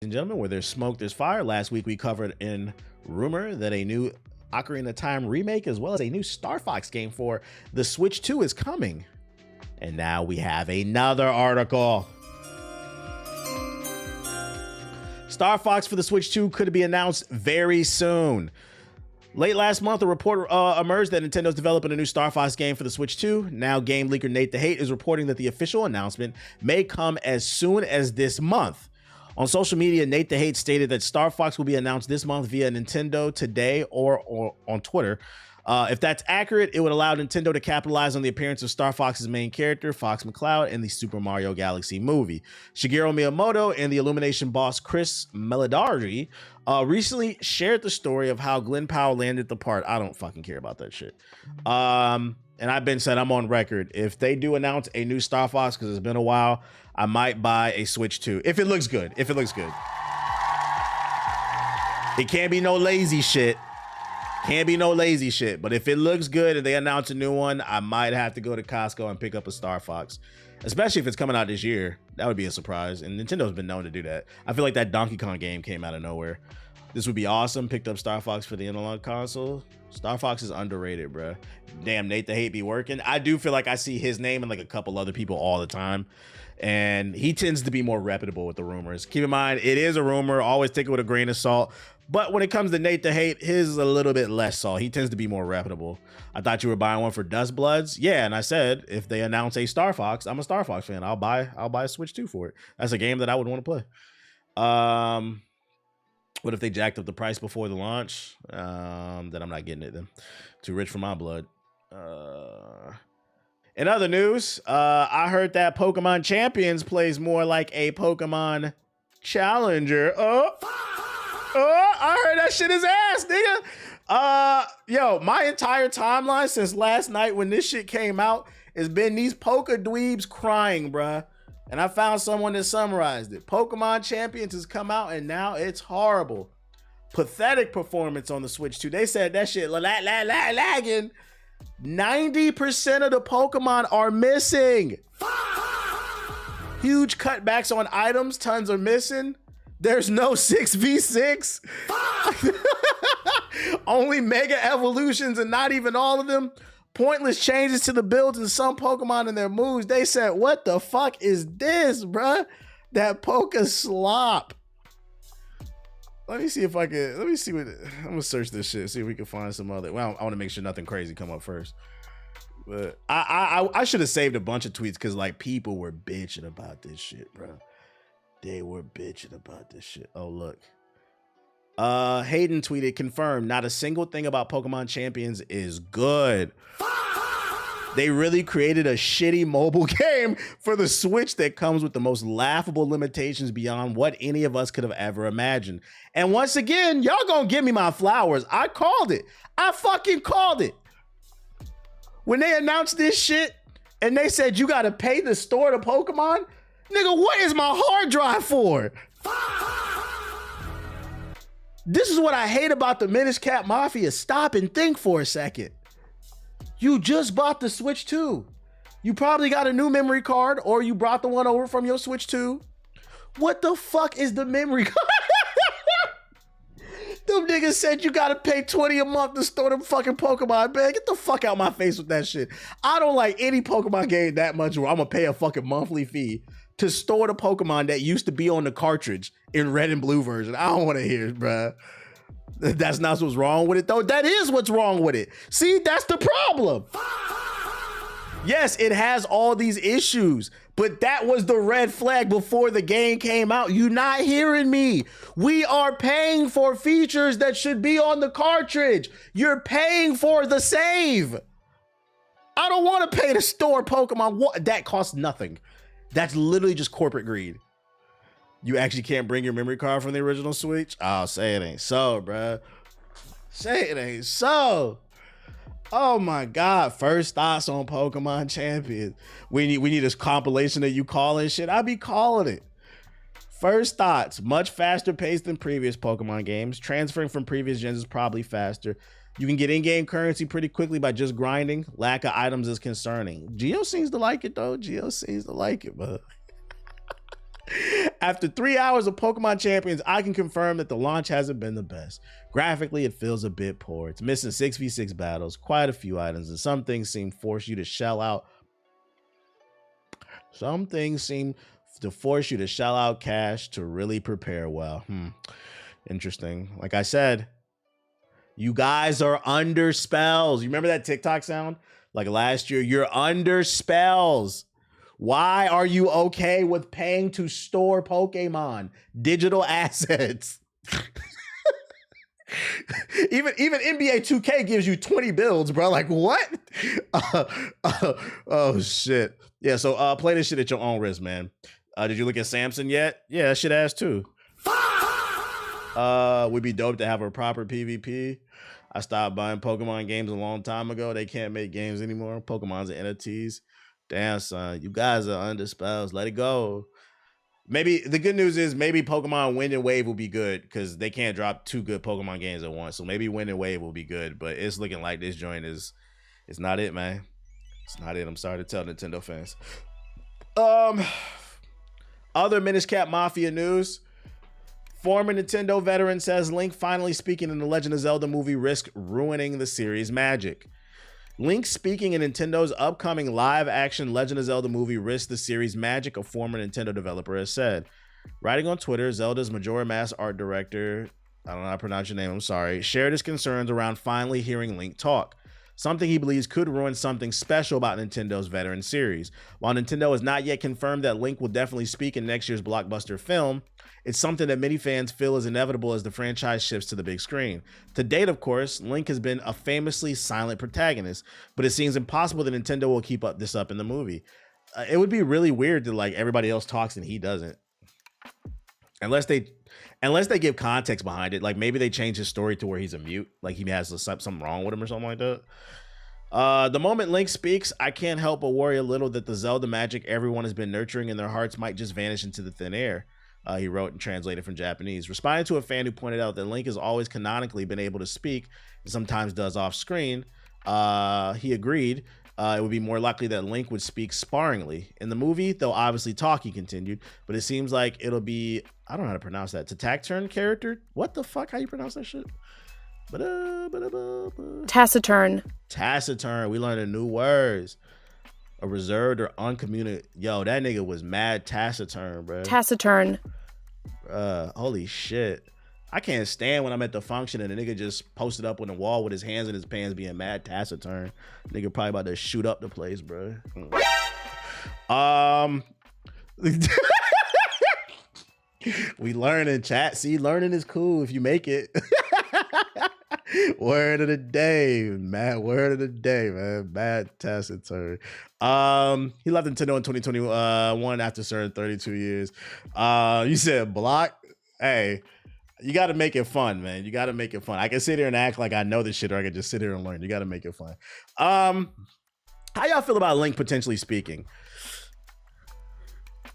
And gentlemen, where there's smoke, there's fire. Last week we covered in rumor that a new Ocarina of Time remake as well as a new Star Fox game for the Switch 2 is coming. And now we have another article. Star Fox for the Switch 2 could be announced very soon. Late last month, a report emerged that Nintendo's developing a new Star Fox game for the Switch 2. Now, game leaker Nate the Hate is reporting that the official announcement may come as soon as this month. On social media, Nate the Hate stated that Star Fox will be announced this month via Nintendo Today or on Twitter. If that's accurate, it would allow Nintendo to capitalize on the appearance of Star Fox's main character, Fox McCloud, in the Super Mario Galaxy movie. Shigeru Miyamoto and the Illumination boss Chris Meledari recently shared the story of how Glenn Powell landed the part. I don't fucking care about that shit. And I've been said, I'm on record. If they do announce a new Star Fox, because it's been a while, I might buy a Switch 2. If it looks good. If it looks good. It can't be no lazy shit. Can't be no lazy shit. But if it looks good and they announce a new one, I might have to go to Costco and pick up a Star Fox. Especially if it's coming out this year. That would be a surprise. And Nintendo's been known to do that. I feel like that Donkey Kong game came out of nowhere. This would be awesome. Picked up Star Fox for the analog console. Star Fox is underrated, bro. Damn, Nate the Hate be working. I do feel like I see his name and like a couple other people all the time. And he tends to be more reputable with the rumors. Keep in mind, it is a rumor. Always take it with a grain of salt. But when it comes to Nate the Hate, his is a little bit less salt. He tends to be more reputable. I thought you were buying one for Dust Bloods. Yeah, and I said, if they announce a Star Fox, I'm a Star Fox fan. I'll buy a Switch 2 for it. That's a game that I would want to play. What if they jacked up the price before the launch? Then I'm not getting it then. Too rich for my blood. In other news, I heard that Pokemon Champions plays more like a Pokemon Challenger. I heard that shit is ass, nigga. Yo, my entire timeline since last night when this shit came out has been these Poke dweebs crying, bruh. And I found someone that summarized it. Pokemon Champions has come out and now it's horrible. Pathetic performance on the Switch 2. They said that shit lagging. 90% of the Pokemon are missing. Huge cutbacks on items. Tons are missing. There's no 6v6. Only Mega Evolutions and not even all of them. Pointless changes to the builds and some Pokemon and their moves. They said, what the fuck is this, bruh? That Poke slop. Let me see if I can, I'm gonna search this shit, see if we can find some other, well, I wanna make sure nothing crazy come up first. But I should have saved a bunch of tweets because like people were bitching about this shit, bro. They were bitching about this shit. Oh, look. Hayden tweeted, confirmed, not a single thing about Pokemon Champions is good. They really created a shitty mobile game for the Switch that comes with the most laughable limitations beyond what any of us could have ever imagined. And once again, y'all gonna give me my flowers. I called it. I fucking called it. When they announced this shit and they said you gotta pay to store the Pokemon, nigga, what is my hard drive for? This is what I hate about the Minish Cap Mafia. Stop and think for a second. You just bought the Switch 2. You probably got a new memory card or you brought the one over from your Switch 2. What the fuck is the memory card? Them niggas said you gotta pay $20 a month to store them fucking Pokemon, man. Get the fuck out my face with that shit. I don't like any Pokemon game that much where I'm gonna pay a fucking monthly fee to store the Pokemon that used to be on the cartridge in red and blue version. I don't want to hear it, bruh. That's not what's wrong with it, though. That is what's wrong with it. See, that's the problem. Yes, it has all these issues, but that was the red flag before the game came out. You not hearing me. We are paying for features that should be on the cartridge. You're paying for the save. I don't want to pay to store Pokemon. What? That costs nothing. That's literally just corporate greed. You actually can't bring your memory card from the original Switch? Oh, say it ain't so, bruh. Say it ain't so. Oh my God. First thoughts on Pokemon Champions. We need this compilation of you calling shit. I be calling it. First thoughts. Much faster paced than previous Pokemon games. Transferring from previous gens is probably faster. You can get in-game currency pretty quickly by just grinding. Lack of items is concerning. Geo seems to like it though. Geo seems to like it, but After 3 hours of Pokemon Champions, I can confirm that the launch hasn't been the best. Graphically, it feels a bit poor. It's missing 6v6 battles, quite a few items, and some things seem to force you to shell out. Some things seem to force you to shell out cash to really prepare well. Interesting. Like I said, you guys are under spells. You remember that TikTok sound? Like last year, you're under spells. Why are you okay with paying to store Pokemon digital assets? even NBA 2K gives you 20 builds, bro. Like what? Oh shit. Yeah, so play this shit at your own risk, man. Did you look at Samson yet? Yeah, that shit ass too. Would be dope to have a proper PvP. I stopped buying Pokemon games a long time ago. They can't make games anymore. Pokemon's and NFTs. Damn, son, you guys are under spells. Let it go. Maybe the good news is maybe Pokemon Wind and Wave will be good because they can't drop 2 good Pokemon games at once. So maybe Wind and Wave will be good, but it's looking like this joint is it's not it, man. It's not it. I'm sorry to tell Nintendo fans. Other Minish Cap Mafia news. Former Nintendo veteran says Link finally speaking in the Legend of Zelda movie risks ruining the series' magic. Link speaking in Nintendo's upcoming live-action Legend of Zelda movie risks the series' magic, a former Nintendo developer has said. Writing on Twitter, Zelda's Majora Mask art director, I don't know how to pronounce your name, I'm sorry, shared his concerns around finally hearing Link talk. Something he believes could ruin something special about Nintendo's veteran series. While Nintendo has not yet confirmed that Link will definitely speak in next year's blockbuster film, it's something that many fans feel is inevitable as the franchise shifts to the big screen. To date, of course, Link has been a famously silent protagonist, but it seems impossible that Nintendo will keep this up in the movie. It would be really weird that like everybody else talks and he doesn't. Unless they give context behind it, like maybe they change his story to where he's a mute, like he has something wrong with him or something like that. The moment Link speaks, I can't help but worry a little that the Zelda magic everyone has been nurturing in their hearts might just vanish into the thin air. He wrote and translated from Japanese. Responding to a fan who pointed out that Link has always canonically been able to speak and sometimes does off screen, he agreed. It would be more likely that Link would speak sparingly. In the movie, they'll obviously talk, he continued, but it seems like it'll be, I don't know how to pronounce that, Taciturn character? What the fuck? How you pronounce that shit? Taciturn. Taciturn. We learned new words. A reserved or uncommunicated. Yo, that nigga was mad taciturn, bro. Taciturn. Holy shit. I can't stand when I'm at the function and the nigga just posted up on the wall with his hands in his pants being mad taciturn. Nigga probably about to shoot up the place, bro. We learn in chat. See, learning is cool if you make it. Word of the day, man. Word of the day, man. Bad taciturn. He left Nintendo in 2021 after serving 32 years. You said block? Hey, you got to make it fun, man. You got to make it fun. I can sit here and act like I know this shit, or I can just sit here and learn. You got to make it fun. How y'all feel about Link potentially speaking?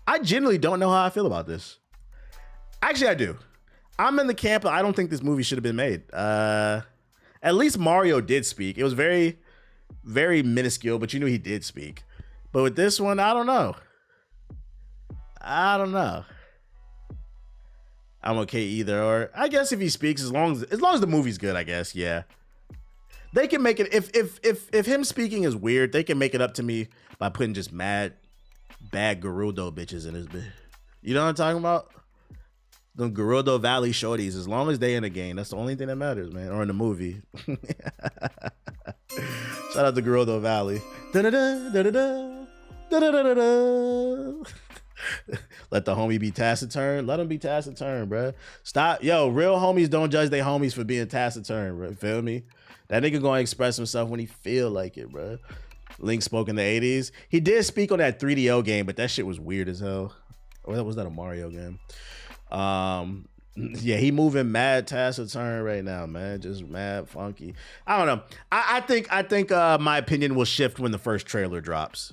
I genuinely don't know how I feel about this. Actually, I do. I'm in the camp of I don't think this movie should have been made. At least Mario did speak. It was very, very minuscule, but you knew he did speak. But with this one, I don't know. I'm okay either. Or I guess if he speaks, as long as the movie's good, I guess, yeah. They can make it if him speaking is weird, they can make it up to me by putting just mad bad Gerudo bitches in his bit. You know what I'm talking about? The Gerudo Valley shorties, as long as they in the game, that's the only thing that matters, man. Or in the movie. Shout out to Gerudo Valley. Let the homie be taciturn. Let him be taciturn, bro. Stop. Yo, real homies don't judge their homies for being taciturn, bro. Feel me? That nigga gonna express himself when he feel like it, bro. Link spoke in the 80s. He did speak on that 3DO game, but that shit was weird as hell. Or was that a Mario game? Yeah, he moving mad taciturn right now, man. Just mad funky. I don't know. I think my opinion will shift when the first trailer drops.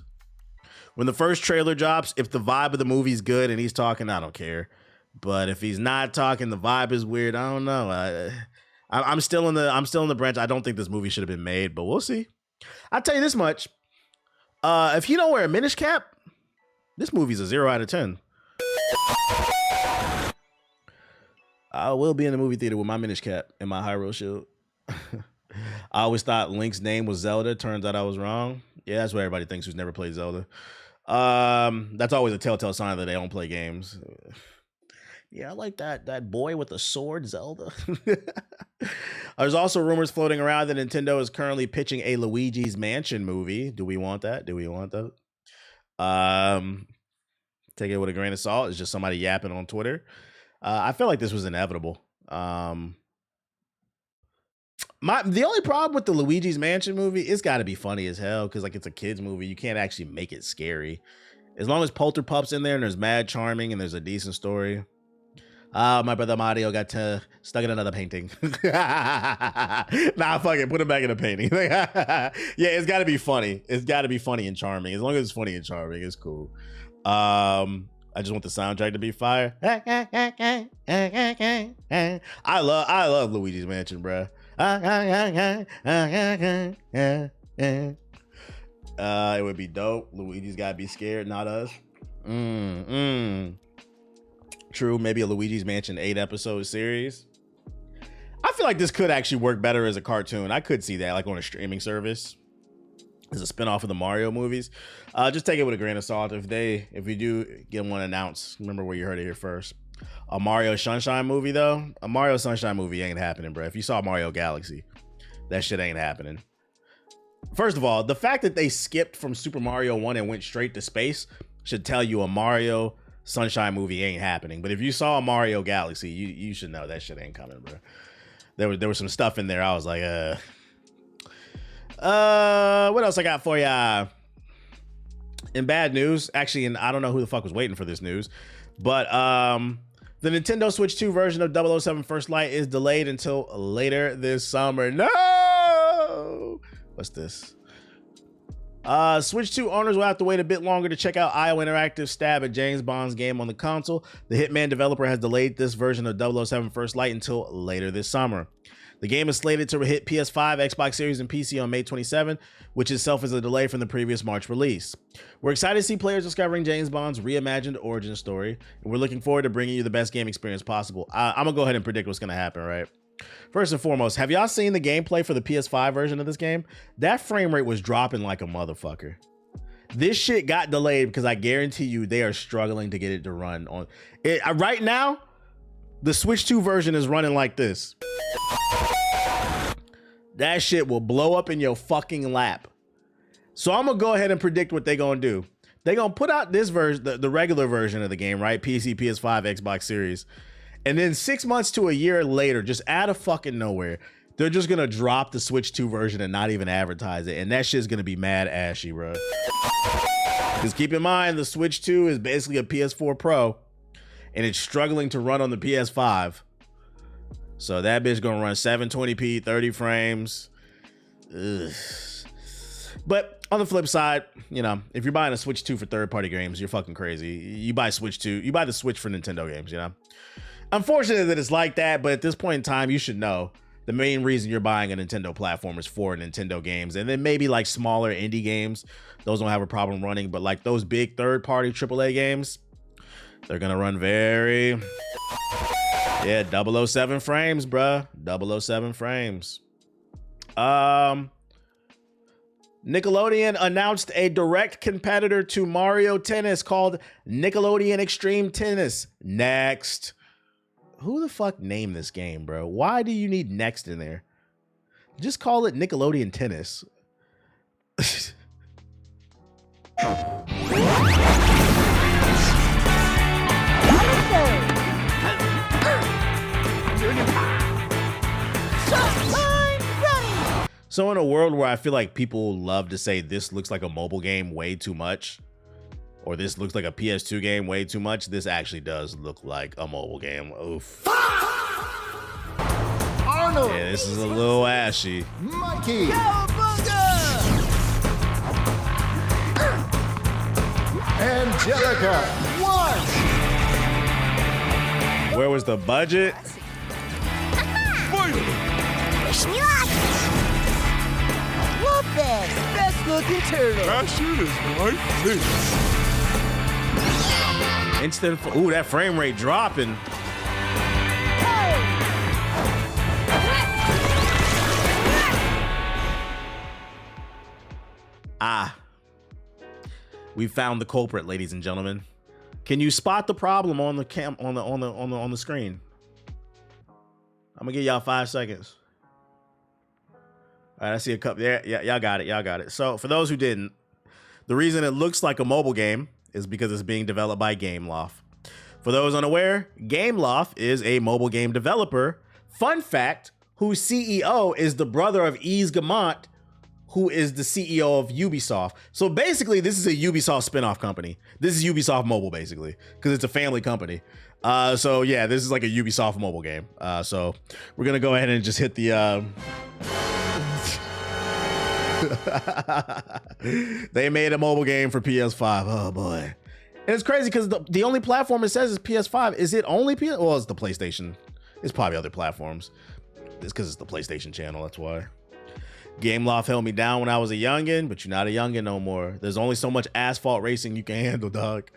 When the first trailer drops, if the vibe of the movie's good and he's talking, I don't care. But if he's not talking, the vibe is weird. I don't know. I'm still in the branch. I don't think this movie should have been made, but we'll see. I'll tell you this much. If he don't wear a Minish cap, this movie's a 0 out of 10. I will be in the movie theater with my Minish cap and my Hyrule shield. I always thought Link's name was Zelda. Turns out I was wrong. Yeah, that's what everybody thinks who's never played Zelda. That's always a telltale sign that they don't play games. Yeah, I like that boy with the sword, Zelda. There's also rumors floating around that Nintendo is currently pitching a Luigi's Mansion movie. Do we want that? Do we want that? Take it with a grain of salt. It's just somebody yapping on Twitter. I feel like this was inevitable. The only problem with the Luigi's Mansion movie, it's got to be funny as hell because like it's a kids movie. You can't actually make it scary. As long as Polterpup's in there and there's Mad Charming and there's a decent story. My brother Mario got stuck in another painting. Nah, fuck it. Put him back in the painting. Yeah, it's got to be funny. It's got to be funny and charming. As long as it's funny and charming, it's cool. I just want the soundtrack to be fire. I love Luigi's Mansion, bro. It would be dope. Luigi's gotta be scared, not us. True, maybe a Luigi's Mansion 8-episode series. I feel like this could actually work better as a cartoon. I could see that, like on a streaming service, as a spinoff of the Mario movies. Just take it with a grain of salt. If we do get one announced, remember where you heard it here first. A Mario Sunshine movie, though, a Mario Sunshine movie ain't happening, bro. If you saw Mario Galaxy, that shit ain't happening. First of all, the fact that they skipped from Super Mario 1 and went straight to space should tell you a Mario Sunshine movie ain't happening. But if you saw Mario Galaxy, you should know that shit ain't coming, bro. There was some stuff in there. I was like, what else I got for ya? In bad news, actually, and I don't know who the fuck was waiting for this news, but the Nintendo Switch 2 version of 007 First Light is delayed until later this summer. No! What's this? Switch 2 owners will have to wait a bit longer to check out IO Interactive's stab at James Bond's game on the console. The Hitman developer has delayed this version of 007 First Light until later this summer. The game is slated to hit PS5, Xbox Series, and PC on May 27, which itself is a delay from the previous March release. We're excited to see players discovering James Bond's reimagined origin story, and we're looking forward to bringing you the best game experience possible. I'm gonna go ahead and predict what's gonna happen, right? First and foremost, have y'all seen the gameplay for the PS5 version of this game? That frame rate was dropping like a motherfucker. This shit got delayed because I guarantee you they are struggling to get it to run on it. Right now, the Switch 2 version is running like this. That shit will blow up in your fucking lap. So I'm gonna go ahead and predict what they're gonna do. They're gonna put out this version, the regular version of the game, right? PC, PS5, Xbox Series. And then 6 months to a year later, just out of fucking nowhere, they're just gonna drop the Switch 2 version and not even advertise it. And that shit's gonna be mad ashy, bro. Because keep in mind, the Switch 2 is basically a PS4 Pro, and it's struggling to run on the PS5. So that bitch gonna run 720p, 30 frames. Ugh. But on the flip side, you know, if you're buying a Switch 2 for third-party games, you're fucking crazy. You buy Switch 2, you buy the Switch for Nintendo games, you know? Unfortunate that it's like that, but at this point in time, you should know the main reason you're buying a Nintendo platform is for Nintendo games. And then maybe like smaller indie games, those don't have a problem running, but like those big third-party AAA games, they're gonna run very... Yeah, 007 frames, bruh. 007 frames. Nickelodeon announced a direct competitor to Mario Tennis called Nickelodeon Extreme Tennis. Next. Who the fuck named this game, bro? Why do you need next in there? Just call it Nickelodeon Tennis. So in a world where I feel like people love to say this looks like a mobile game way too much, or this looks like a PS2 game way too much, this actually does look like a mobile game. Oof. Arnold. Yeah, this is a little ashy. Mikey. Angelica. One. Where was the budget? Best looking turtle. That shit is right there. Instant. Ooh, that frame rate dropping. We found the culprit, ladies and gentlemen. Can you spot the problem on the on the screen? I'm gonna give y'all 5 seconds. All right, I see a couple. Yeah, y'all got it. Y'all got it. So for those who didn't, the reason it looks like a mobile game is because it's being developed by Gameloft. For those unaware, Gameloft is a mobile game developer. Fun fact, whose CEO is the brother of Yves Guillemot, who is the CEO of Ubisoft. So basically, this is a Ubisoft spinoff company. This is Ubisoft Mobile, basically, because it's a family company. So yeah, this is like a Ubisoft mobile game. So we're gonna go ahead and just hit the... They made a mobile game for PS5. Oh boy. And it's crazy because the only platform it says is PS5. Is it only PS? Well, it's the PlayStation. It's probably other platforms. It's because it's the PlayStation channel, that's why. Gameloft held me down when I was a youngin', but you're not a youngin' no more. There's only so much asphalt racing you can handle, dog.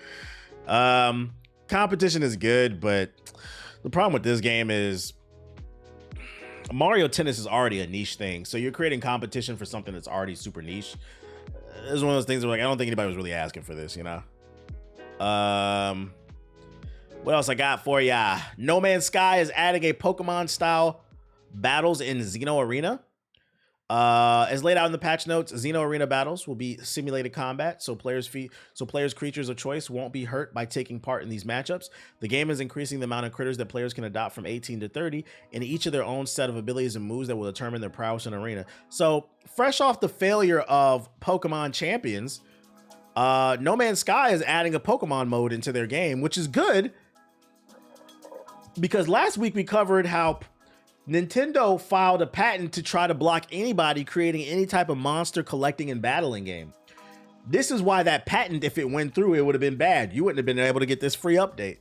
Competition is good, but the problem with this game is Mario Tennis is already a niche thing. So you're creating competition for something that's already super niche. This is one of those things where, like, I don't think anybody was really asking for this, you know? What else I got for ya? No Man's Sky is adding a Pokemon-style battles in Xeno Arena. As laid out in the patch notes, Xeno Arena battles will be simulated combat, so players' creatures of choice won't be hurt by taking part in these matchups. The game is increasing the amount of critters that players can adopt from 18 to 30, and each of their own set of abilities and moves that will determine their prowess in Arena. So, fresh off the failure of Pokemon Champions, No Man's Sky is adding a Pokemon mode into their game, which is good, because last week we covered how Nintendo filed a patent to try to block anybody creating any type of monster collecting and battling game. This is why that patent, if it went through, it would have been bad. You wouldn't have been able to get this free update.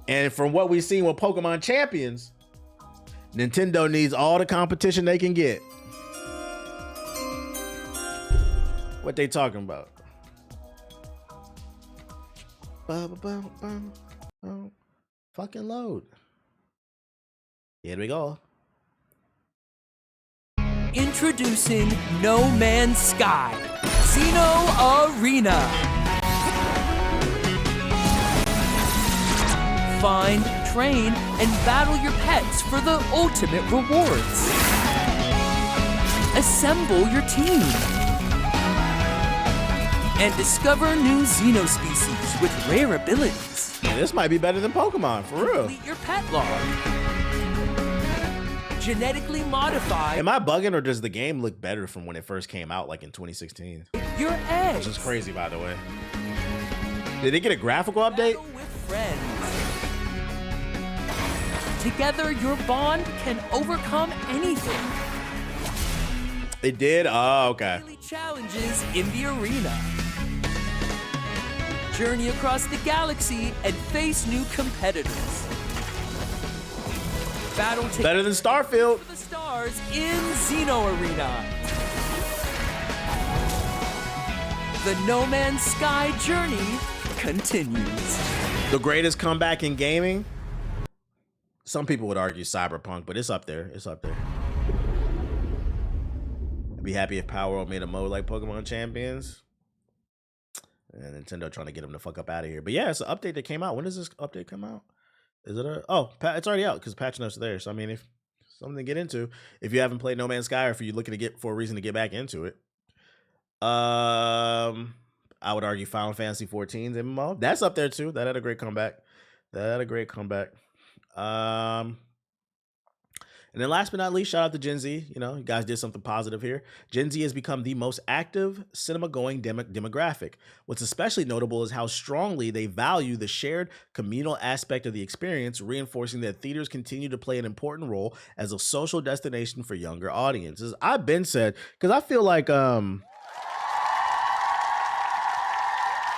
And from what we've seen with Pokemon Champions, Nintendo needs all the competition they can get. What they talking about? Fucking load. Here we go. Introducing No Man's Sky, Xeno Arena. Find, train, and battle your pets for the ultimate rewards. Assemble your team. And discover new Xeno species with rare abilities. Yeah, this might be better than Pokemon, for real. Complete your pet log. Genetically modified. Am I bugging, or does the game look better from when it first came out, like in 2016? Your eggs. Which is crazy, by the way. Did they get a graphical update? Battle with friends. Together, your bond can overcome anything. It did? Oh, okay. Daily challenges in the arena. Journey across the galaxy and face new competitors. Battle better than Starfield. For the stars in Xeno Arena. The No Man's Sky journey continues. The greatest comeback in gaming? Some people would argue Cyberpunk, but it's up there. It's up there. I'd be happy if Power Up made a mode like Pokemon Champions. And Nintendo trying to get them the fuck up out of here. But yeah, it's an update that came out. When does this update come out? Is it it's already out because patch notes are there. So I mean, if something to get into, if you haven't played No Man's Sky, or if you're looking to get for a reason to get back into it, I would argue Final Fantasy 14's MMO. That's up there too. That had a great comeback. And then last but not least, shout out to Gen Z. You know, you guys did something positive here. Gen Z has become the most active cinema-going demographic. What's especially notable is how strongly they value the shared communal aspect of the experience, reinforcing that theaters continue to play an important role as a social destination for younger audiences. I've been said, because I feel like I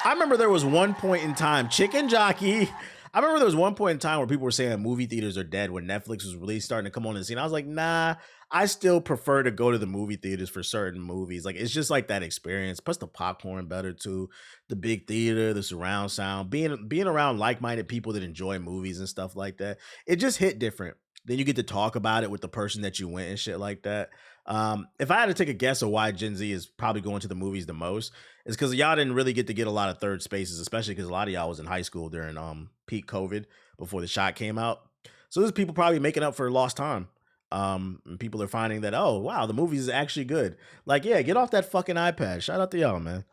remember there was one point in time, Chicken Jockey, I remember there was one point in time where people were saying that movie theaters are dead when Netflix was really starting to come on the scene. I was like, nah, I still prefer to go to the movie theaters for certain movies. Like, it's just like that experience. Plus the popcorn better too. The big theater, the surround sound, being around like-minded people that enjoy movies and stuff like that. It just hit different. Then you get to talk about it with the person that you went and shit like that. If I had to take a guess of why Gen Z is probably going to the movies the most, it's because y'all didn't really get to get a lot of third spaces, especially because a lot of y'all was in high school during peak COVID before the shot came out. So there's people probably making up for lost time. And people are finding that, oh wow, the movie is actually good. Like, yeah, get off that fucking iPad. Shout out to y'all, man.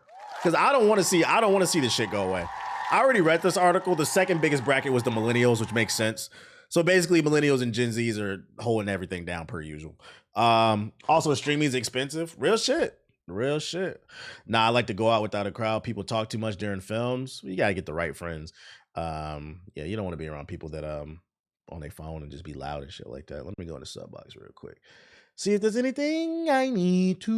Because I don't want to see this shit go away. I already read this article. The second biggest bracket was the millennials, which makes sense. So basically, millennials and Gen Zs are holding everything down per usual. Also, streaming is expensive. Real shit. Real shit. Nah, I like to go out without a crowd. People talk too much during films. You gotta get the right friends. Yeah, you don't want to be around people that on their phone and just be loud and shit like that. Let me go into sub box real quick. See if there's anything I need to